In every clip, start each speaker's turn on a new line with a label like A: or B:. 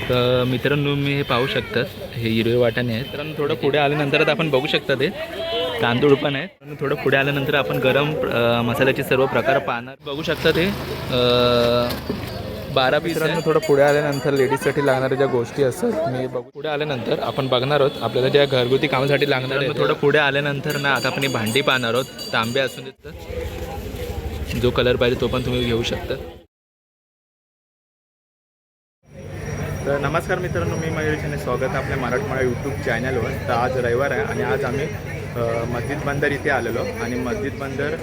A: तर मित्रांनो मी हे पाहू शकतात हे हिरवे वाटाणे आहेत. मित्रांनो थोडं पुढे आल्यानंतर आपण बघू शकता ते तांदूळ पण आहेत. थोडं पुढे आल्यानंतर आपण गरम मसाल्याचे सर्व प्रकार पाहणार बघू शकता ते 12 पीस आहे. थोडं पुढे आल्यानंतर लेडीजसाठी लागणाऱ्या ज्या गोष्टी असतात मी बघू पुढे आल्यानंतर आपण बघणार आहोत आपल्याला ज्या घरगुती कामासाठी लागणार आहे. थोडं पुढे आल्यानंतर ना आता आपण ही भांडी पाहणार आहोत. तांबे असून देतात जो कलर पाहिजे तो पण तुम्ही घेऊ शकता. तर नमस्कार मित्रांनो, मी मयूर आणि स्वागत आहे आपल्या मराठमोळा यूट्यूब चॅनलवर. तर आज रविवार आहे आणि आज आम्ही मस्जिद बंदर इथे आलेलो आणि मस्जिद बंदर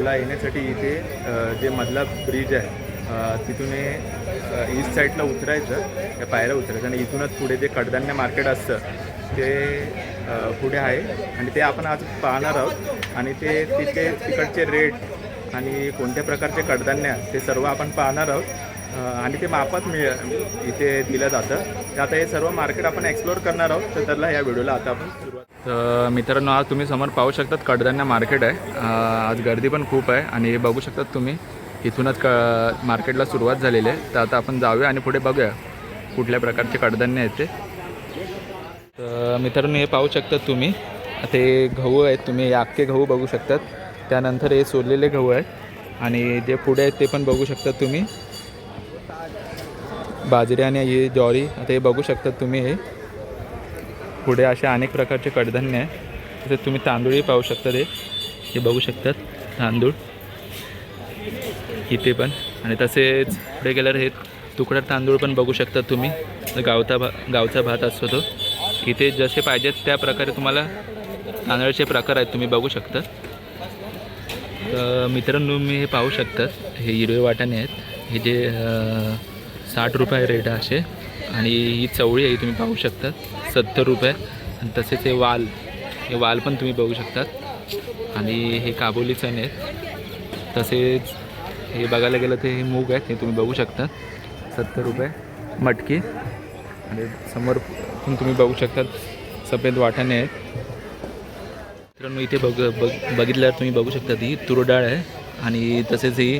A: ला येण्यासाठी इथे जे मधला ब्रिज आहे तिथून ईस्ट साईडला उतरायचं, त्या पायऱ्या उतरायचं आणि इथूनच पुढे जे कडधान्य मार्केट असतं ते पुढे आहे आणि ते आपण आज पाहणार आहोत. आणि ते तिकडचे रेट आणि कोणत्या प्रकारचे कडधान्य ते सर्व आपण पाहणार आहोत आणि ते मापात इथे दिलं जातं. तर आता हे सर्व मार्केट आपण एक्सप्लोअर करणार आहोत. तर त्याला या व्हिडिओला आता आपण सुरुवात. तर मित्रांनो आज तुम्ही समोर पाहू शकतात कडधान्य मार्केट आहे. आज गर्दी पण खूप आहे आणि हे बघू शकतात तुम्ही इथूनच मार्केटला सुरुवात झालेली आहे. तर आता आपण जाऊया आणि पुढे बघूया कुठल्या प्रकारचे कडधान्य आहेत ते. तर मित्रांनो हे पाहू शकतात तुम्ही ते गहू आहेत. तुम्ही हे अख्खे गहू बघू शकतात. त्यानंतर हे सोललेले गहू आहेत आणि जे पुढे आहेत ते पण बघू शकतात तुम्ही बाजरी आणि हे ज्वारी. आता हे बघू शकतात तुम्ही हे पुढे असे अनेक प्रकारचे कडधान्य आहे. तसेच तुम्ही तांदूळही पाहू शकता. हे बघू शकतात तांदूळ इथे पण. आणि तसेच पुढे गेल्यावर हे तुकडा तांदूळ पण बघू शकतात तुम्ही. गावचा भात असतो तो. इथे जसे पाहिजेत त्या प्रकारे तुम्हाला तांदळाचे प्रकार आहेत तुम्ही बघू शकता. तर मित्रांनो मी हे पाहू शकतात हे हिरवे वाटाणे आहेत. हे जे 60 रुपये रेट असे आणि ही चवळी आहे तुम्ही पाहू शकता 70 रुपये. आणि तसेच हे वाल पण तुम्ही बघू शकतात. आणि हे काबुली चणे आहेत. तसेच हे बघायला गेलं तर हे मूग आहेत हे तुम्ही बघू शकता 70 रुपये मटकी. आणि समोर पण तुम्ही बघू शकतात सफेद वाटाणे आहेत. मित्रांनो इथे बघितल्यावर तुम्ही बघू शकता ही तूर डाळ आहे आणि तसेच ही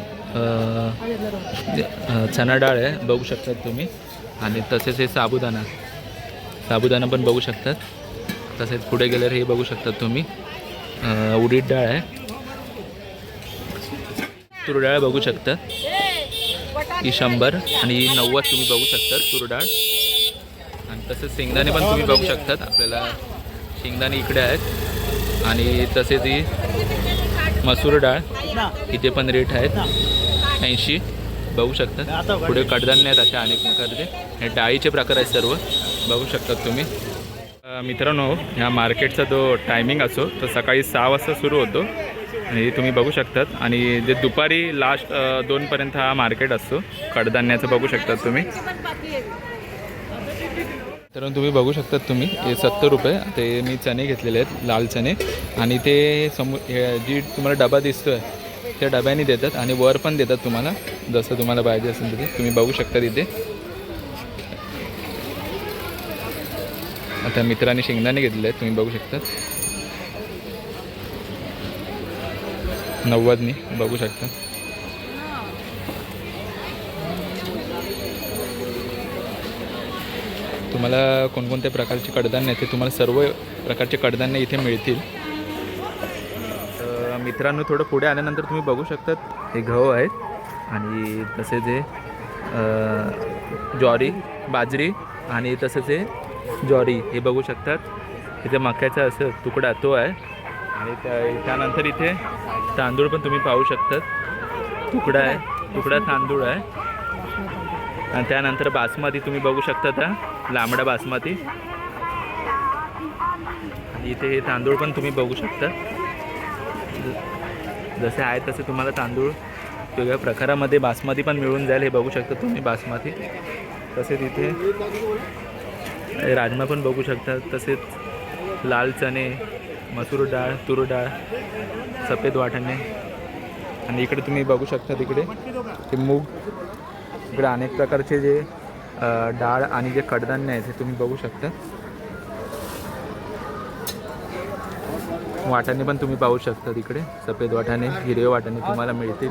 A: चणा डाळ आहे बघू शकतात तुम्ही. आणि तसेच हे साबुदाणा पण बघू शकतात. तसेच पुढे गेल्यावर हे बघू शकतात तुम्ही उडीद डाळ आहे. तूर डाळ बघू शकता ही 100 आणि 90 तुम्ही बघू शकता तूर डाळ. आणि तसेच शेंगदाणे पण तुम्ही बघू शकतात. आपल्याला शेंगदाणे इकडे आहेत. आणि तसेच ही मसूर डाळ इथे पण रेट आहेत 80 बघू शकतात. पुढे कडधान्य आहेत अशा अनेक प्रकारचे. हे डाळीचे प्रकार आहेत सर्व बघू शकतात तुम्ही. मित्रांनो ह्या मार्केटचा जो टायमिंग असतो तो सकाळी 6 वाजता सुरू होतो आणि तुम्ही बघू शकतात. आणि जे दुपारी लास्ट 2पर्यंत हा मार्केट असतो कडधान्याचं बघू शकतात तुम्ही. तर तुम्ही बघू शकतात तुम्ही हे 70 रुपये. ते मी चणे घेतलेले आहेत लाल चणे. आणि ते जी तुम्हाला डबा दिसतो आहे त्या डब्याने देतात आणि वर पण देतात तुम्हाला जसं तुम्हाला पाहिजे असेल तिथे तुम्ही बघू शकता तिथे. आता मित्रांनी शेंगदाणे घेतलेले आहेत तुम्ही बघू शकता 90नी बघू शकता. तुम्हाला कोणकोणत्या प्रकारचे कडधान्य आहेत ते तुम्हाला सर्व प्रकारचे कडधान्य इथे मिळतील. मित्रांनो थोडं पुढे आल्यानंतर तुम्ही बघू शकतात हे गहू आहेत आणि तसेच हे ज्वारी बाजरी आणि तसेच हे ज्वारी हे बघू शकतात. इथे मक्याचा असं तुकडा तो आहे. आणि त्यानंतर इथे तांदूळ पण तुम्ही पाहू शकतात तुकडा तांदूळ आहे. आणि त्यानंतर बासमती तुम्ही बघू शकता त्या लांबडा बासमती. आणि इथे हे तांदूळ पण तुम्ही बघू शकता जसे आहेत तसे तुम्हाला तांदूळ वेगळ्या प्रकारामध्ये बासमती पण मिळून जाईल हे बघू शकता तुम्ही बासमती. तसेच इथे राजमा पण बघू शकता. तसेच लाल चणे मसूर डाळ तूर डाळ सफेद वाटाणे. आणि इकडे तुम्ही बघू शकता तिकडे ते मूग. इकडे अनेक प्रकारचे जे डाळ आणि जे कडधान्य आहेत ते तुम्ही बघू शकता. वाटाणे पण तुम्ही पाहू शकता तिकडे सफेद वाटाणे हिरवे वाटाणे तुम्हाला मिळतील.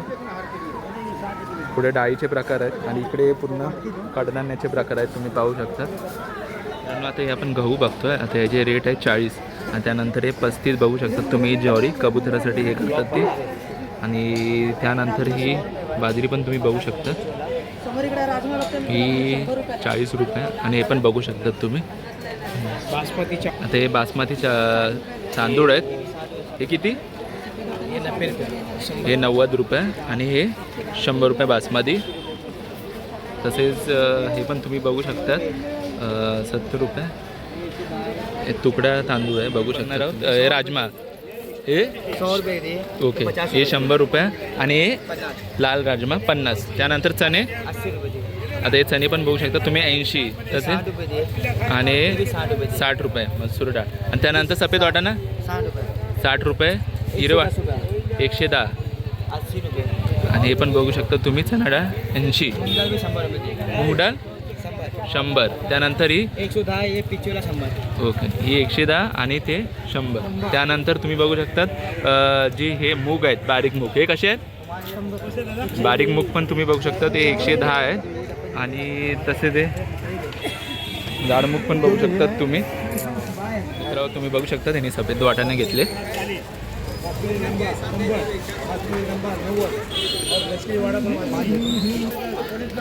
A: पुढे डाळीचे प्रकार आहेत आणि इकडे पूर्ण कडधान्याचे प्रकार आहेत, तुम्ही पाहू शकता. कारण आता हे आपण गहू बघतोय, आता याचे रेट आहे 40 आणि त्यानंतर हे 35 बघू शकता तुम्ही. ज्वारी कबुतरासाठी हे करतात ते, आणि त्यानंतर ही बाजरी पण तुम्ही बघू शकता, ही 40 रुपये आणि हे पण बघू शकता तुम्ही. आता हे बासमतीच्या तांदूळ आहेत, हे किती? हे 90 रुपये आणि हे 100 रुपये बासमती. तसेच हे पण तुम्ही बघू शकता 70 रुपये. हे तुकडा तांदूळ आहे, बघू शकणार आहोत. हे राजमा हे
B: 100 रुपये.
A: ओके, हे 100 रुपये आणि हे लाल राजमा 50. त्यानंतर चणे,
B: 80 रुपये.
A: आता हे चणे पण बघू शकता तुम्ही 80. तसेच आणि 60 रुपये मसूर डाळ. आणि त्यानंतर सफेद वाटाणा 60 रुपये. हिरवा 110.
B: 80 रुपये.
A: आणि हे पण बघू शकता तुम्ही चणा डाळ 80.
B: 100 रुपये.
A: मूग डाळ 100. त्यानंतर ही
B: 110. हे पिचूला 100.
A: ओके, ही 110 आणि ते 100. त्यानंतर तुम्ही बघू शकतात जी हे मूग आहेत, बारीक मूग, हे कसे आहेत? बारीक मूग पण तुम्ही बघू शकता, ते 110 आहेत. आणि तसे ते जाड मूग पण बघू शकतात तुम्ही. तर तुम्ही बघू शकता त्यांनी सफेद वाटाणे घेतले.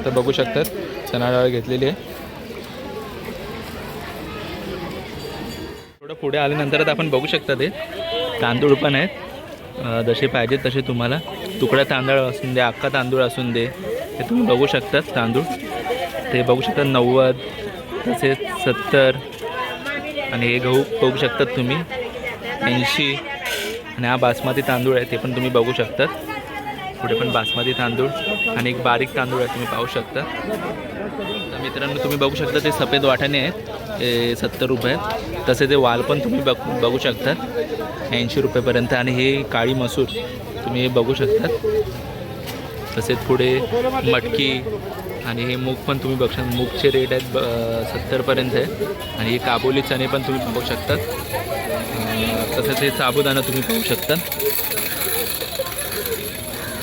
A: तर बघू शकतात चणा डाळ घेतलेली आहे. थोडं पुढे आल्यानंतर आपण बघू शकता ते तांदूळ पण आहेत, जसे पाहिजेत तसे तुम्हाला. तुकडा तांदूळ असून दे, अख्खा तांदूळ असून दे, हे तुम्ही बघू शकतात तांदूळ. ते बघू शकता 90, तसेच 70. आणि हे गहू बघू शकतात तुम्ही 80. आणि हा बासमती तांदूळ आहे, ते पण तुम्ही बघू शकतात. पुढे पण बासमती तांदूळ आणि एक बारीक तांदूळ आहे, तुम्ही पाहू शकता. तर मित्रांनो तुम्ही बघू शकता ते सफेद वाटाणे आहेत, ते 70 रुपये. तसे ते वाल पण तुम्ही बघू शकतात 80 रुपयेपर्यंत. आणि हे काळी मसूर तुम्ही हे बघू शकतात. तसेच पुढे मटकी आणि हे मूग पण तुम्ही बघू शकता. मूगचे रेट आहेत 70पर्यंत आहे. आणि हे काबुली चणे पण तुम्ही बघू शकतात. तसेच हे साबुदाणा तुम्ही पाहू शकता.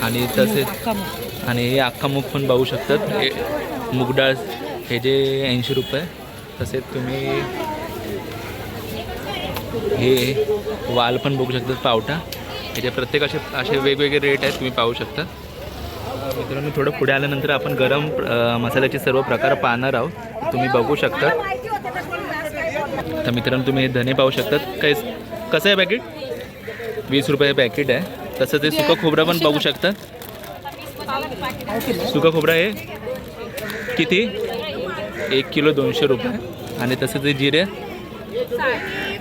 A: आणि तसेच आणि हे अख्खा मूग पण बघू शकतात. हे मूग डाळ हे जे 80 रुपये. तसेच तुम्ही हे वाल पण बघू शकतात, पावटा. याचे प्रत्येक असे वेगवेगळे रेट आहेत, तुम्ही पाहू शकता. मित्रांनो थोडं पुढे आल्यानंतर आपण गरम मसाल्याचे सर्व प्रकार पाहणार आहोत, तुम्ही बघू शकता. तर मित्रांनो तुम्ही हे धने पाहू शकतात. कसं आहे पॅकेट? 20 रुपये पॅकेट आहे. तसं ते सुकं खोबरं पण बघू शकता. सुकं खोबरं हे किती? 1 किलो 200 रुपये. आणि तसं ते जिरे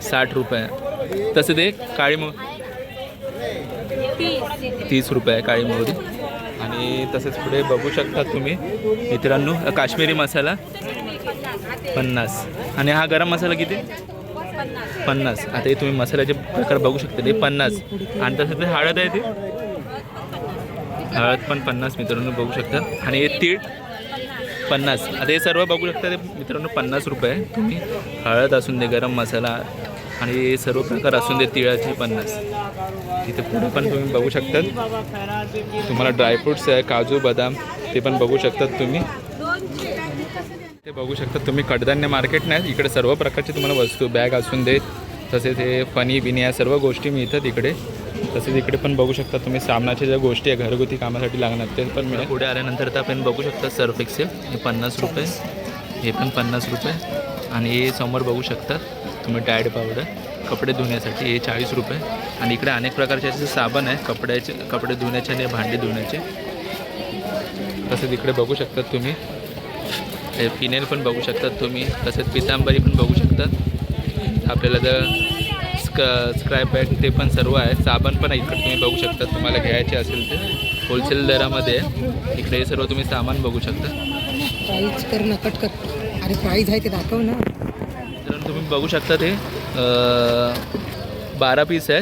A: 60 रुपये. तसं ते काळी 30 रुपये काळी मोहरी. आणि तसेच पुढे बघू शकता तुम्ही मित्रांनो काश्मीरी मसाला 50. आणि हा गरम मसाला किती? 50. आता हे तुम्ही मसाल्याचे प्रकार बघू शकता, ते 50. आणि तसं ते हळद आहे, ते हळद पण 50 मित्रांनो बघू शकता. आणि हे तीळ 50. आता हे सर्व बघू शकता ते मित्रांनो 50 रुपये. तुम्ही हळद असून दे, गरम मसाला आणि हे सर्व प्रकार असून दे, तिळाचे 50. तिथे पुढे पण तुम्ही बघू शकतात. तुम्हाला ड्रायफ्रूट्स आहे, काजू बदाम, ते पण बघू शकतात तुम्ही. ते बघू शकता तुम्ही कडधान्य मार्केट नाही, इकडे सर्व प्रकारचे तुम्हाला वस्तू, बॅग असून दे, तसेच हे फणी बिनी या सर्व गोष्टी मिळतात इकडे. तसेच इकडे पण बघू शकता तुम्ही साबणाच्या ज्या गोष्टी आहे घरगुती कामासाठी लागणार ते पण मिळेल. पुढे आल्यानंतर तर आपण बघू शकता सर्फ एक्सेल, हे 50 रुपये. हे पण 50 रुपये. आणि हे समोर बघू शकता तुम्ही टायड पावडर कपडे धुण्यासाठी, हे 40 रुपये. आणि इकडे अनेक प्रकारचे असे साबण आहे कपडे धुण्याचे आणि भांडे धुण्याचे. तसेच इकडे बघू शकता तुम्ही हे फिनेल पण बघू शकतात तुम्ही. तसेच पितांबरी पण बघू शकतात. आपल्याला जर स्क्रॅप बॅग ते पण सर्व आहे. साबण पण इकडे तुम्ही बघू शकता, तुम्हाला घ्यायचे असेल ते होलसेल दरामध्ये. इकडे हे सर्व तुम्ही सामान बघू शकता.
B: प्राईज कर ना, कट कर. अरे प्राईज आहे ते दाखव ना.
A: तर तुम्ही बघू शकता ते 12 पीस आहे,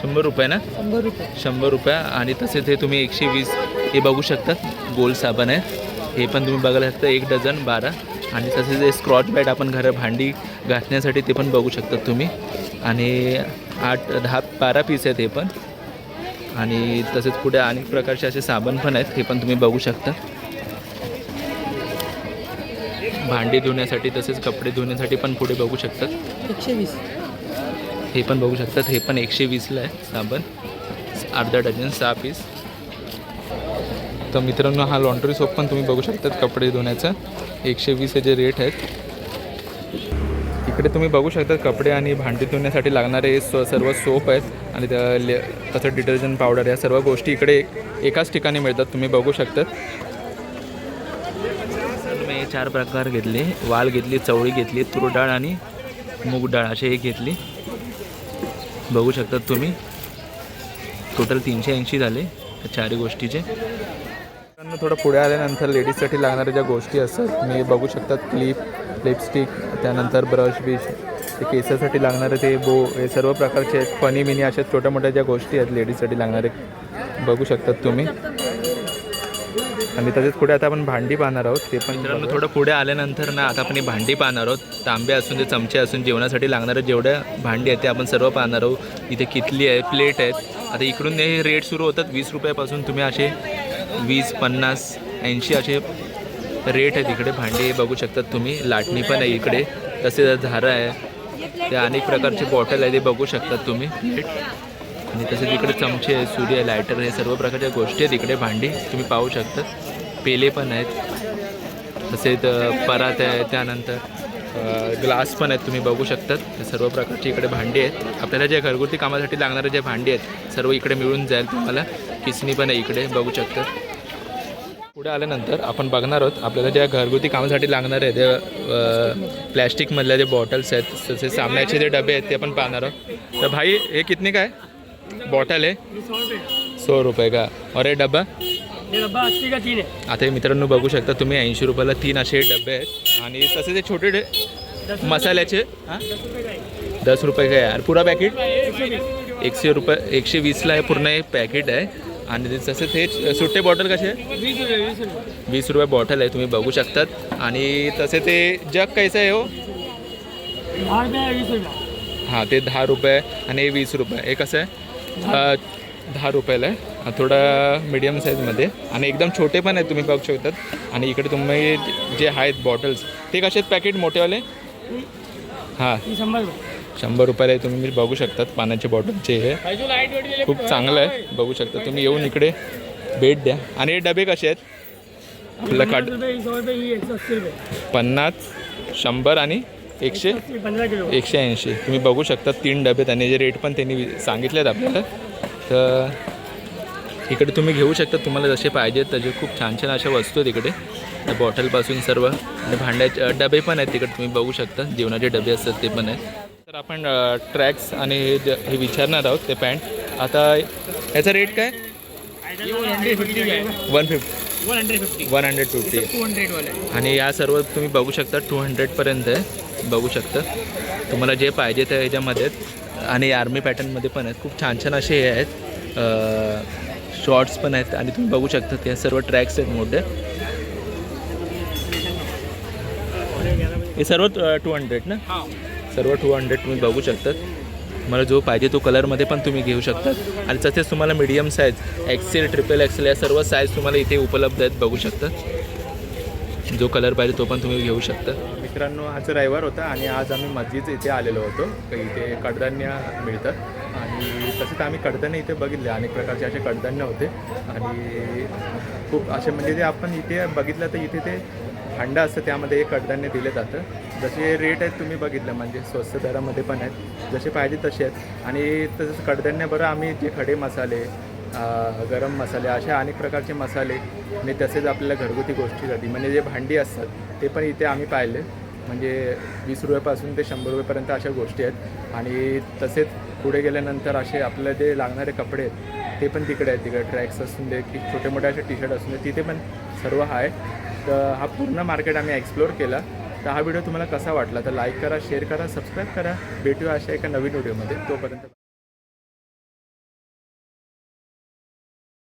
A: 100 रुपये ना?
B: 100 रुपये.
A: 100 रुपये. आणि तसेच हे तुम्ही 120 हे बघू शकतात. गोल साबण आहे, हे पण तुम्ही बघायला शकता 1 डझन 12. आणि तसेच हे स्क्रॉच बॅट आपण भांडी घासण्यासाठी ते पण बघू शकतात तुम्ही. आणि 8-10-12 पीस आहेत हे पण. आणि तसेच पुढे अनेक प्रकारचे असे साबण पण आहेत, हे पण तुम्ही बघू शकता. भांडी धुण्यासाठी तसेच कपडे धुण्यासाठी पण पुढे बघू शकतात.
B: 120.
A: हे पण बघू शकतात, हे पण 120ला आहे साबण, अर्धा डझन 6 पीस. तर मित्रांनो हा लॉन्ड्री सोप पण तुम्ही बघू शकतात कपडे धुण्याचा, 120 हे जे रेट आहेत. इकडे तुम्ही बघू शकता कपडे आणि भांडी धुण्यासाठी लागणारे सर्व सोप आहेत आणि तसं डिटर्जंट पावडर या सर्व गोष्टी इकडे एकाच ठिकाणी मिळतात, तुम्ही बघू शकतात. मी 4 प्रकार घेतले, वाल घेतली, चवळी घेतली, तूर डाळ आणि मूग डाळ असे एक घेतली, बघू शकतात तुम्ही. टोटल 380 झाले त्या 4 गोष्टीचे. थोडं पुढे आल्यानंतर लेडीजसाठी लागणाऱ्या ज्या गोष्टी असतात मी बघू शकतात, क्लिप, लिपस्टिक, त्यानंतर ब्रश बिश, ते केसासाठी लागणारे ते हे सर्व प्रकारचे आहेत. फनी मिनी अशा छोट्या मोठ्या ज्या गोष्टी आहेत लेडीजसाठी लागणारे बघू शकतात तुम्ही. आणि तसेच पुढे आता आपण भांडी पाहणार आहोत, ते पण मित्रांनो थोडं पुढे आल्यानंतर ना आता आपण भांडी पाहणार आहोत. तांबे असून ते चमचे असून जेवणासाठी लागणारे जेवढ्या भांडी आहेत ते आपण सर्व पाहणार आहोत. इथे किटली आहे, प्लेट आहेत. आता इकडून हे रेट सुरू होतात 20 रुपयापासून, तुम्ही असे 20, 50, 80 असे रेट आहेत इकडे. भांडी बघू शकतात तुम्ही, लाटणी पण आहे इकडे, तसेच झारं आहे, ते अनेक प्रकारचे बॉटल आहे ते बघू शकतात तुम्ही, प्लेट. आणि तसेच इकडे चमचे आहे, सुरी आहे, लायटर, हे सर्व प्रकारच्या गोष्टी आहेत इकडे. भांडी तुम्ही पाहू शकता, पेले पण आहेत, तसेच परात आहे, त्यानंतर ग्लास पण आहेत, तुम्ही बघू शकतात. हे सर्व प्रकारची इकडे भांडी आहेत. आपल्याला जे घरगुती कामासाठी लागणारे जे भांडी आहेत सर्व इकडे मिळून जाईल तुम्हाला. किसणी पण आहे इकडे, बघू शकतात. पुढे आल्यानंतर आपण बघणार आहोत आपल्याला ज्या घरगुती कामासाठी लागणारे ते प्लॅस्टिकमधल्या जे बॉटल्स आहेत, तसेच सामन्याचे जे डबे आहेत ते पण पाहणार आहोत. तर भाई हे कितने का है बॉटल आहे? 100 रुपये का. और हे डब्बा?
C: ये डब्बा 80 का 3 है.
A: आता हे मित्रांनो बघू शकता तुम्ही, 80 रुपयाला 3 असे डबे आहेत. आणि तसे ते छोटे मसाल्याचे 10 रुपये का आहे यार. पुरा पॅकेट 100 रुपये, 120ला आहे पूर्ण हे पॅकेट आहे. आणि तसेच हे सुट्टे बॉटल कसे आहे? 20 रुपये बॉटल आहे, तुम्ही बघू शकतात. आणि तसे ते जग कैसे आहे हो?
C: 20 रुपये.
A: हां ते 10 रुपये आणि हे 20 रुपये. हे कसं आहे? 10 रुपयाला आहे, थोडा मीडियम साईजमध्ये. आणि एकदम छोटे पण आहेत, तुम्ही बघू शकतात. आणि इकडे तुम्ही जे आहेत बॉटल्स ते कसे आहेत पॅकेट मोठेवाले? हां 100 रुपयाला आहे, तुम्ही बघू शकतात. पाण्याचे बॉटलचे हे खूप चांगलं आहे, बघू शकता तुम्ही. येऊन इकडे भेट द्या. आणि हे डबे कसे आहेत? आपलं 50, 100 आणि 180 तुम्ही बघू शकता. 3 डबे आणि जे रेट पण त्यांनी सांगितले आहेत आपल्याला. तर इकडे तुम्ही घेऊ शकता, तुम्हाला जसे पाहिजेत तसे खूप छान छान अशा वस्तू आहेत इकडे, बॉटलपासून सर्व. आणि भांड्याचे डबे पण आहेत तिकडे, तुम्ही बघू शकता. जेवणाचे डबे असतात ते पण आहेत. तर आपण ट्रॅक्स आणि हे विचारणार आहोत, ते पॅन्ट. आता ह्याचा रेट काय? 150.
C: 200
A: आणि या सर्व तुम्ही बघू शकता 200पर्यंत आहे, बघू शकता. तुम्हाला जे पाहिजे ते ह्याच्यामध्ये. आणि आर्मी पॅटर्नमध्ये पण आहेत, खूप छान छान असे हे आहेत. शॉर्ट्स पण आहेत. आणि तुम्ही बघू शकता ते सर्व ट्रॅक्स आहेत मोठे. हे सर्व 200 ना? सर्व 200 तुम्ही बघू शकतात. मला जो पाहिजे तो कलरमध्ये पण तुम्ही घेऊ शकतात. आणि तसेच तुम्हाला मीडियम साईज, XL, XXL या सर्व साईज तुम्हाला इथे उपलब्ध आहेत, बघू शकता. जो कलर पाहिजे तो पण तुम्ही घेऊ शकता. मित्रांनो आज रविवार होता आणि आज आम्ही मस्जिद इथे आलेलो होतो. इथे कडधान्य मिळतात आणि तसेच आम्ही कडधान्य इथे बघितले. अनेक प्रकारचे असे कडधान्य होते आणि खूप असे म्हणजे ते आपण इथे बघितलं तर इथे ते भांडं असतं, त्यामध्ये हे कडधान्य दिले जातं. जसे रेट आहेत तुम्ही बघितलं, म्हणजे स्वस्त दरामध्ये पण आहेत, जसे पाहिजे तसे आहेत. आणि तसंच कडधान्य बरं आम्ही जे खडे मसाले, गरम मसाले, अशा अनेक प्रकारचे मसाले आणि तसेच आपल्याला घरगुती गोष्टीसाठी म्हणजे जे भांडी असतात ते पण इथे आम्ही पाहिले. म्हणजे 20 रुपयापासून ते 100 रुपयापर्यंत अशा गोष्टी आहेत. आणि तसेच पुढे गेल्यानंतर असे आपल्याला जे लागणारे कपडे आहेत ते पण तिकडे आहेत. तिकडे ट्रॅक्स असून दे की छोटे मोठे असे टी शर्ट असून दे, तिथे पण सर्व आहे. तर हा पूर्ण मार्केट आम्ही एक्सप्लोअर केला. तर हा व्हिडिओ तुम्हाला कसा वाटला तर लाईक करा, शेअर करा, सबस्क्राईब करा. भेटूया अशा एका नवीन व्हिडिओमध्ये. तोपर्यंत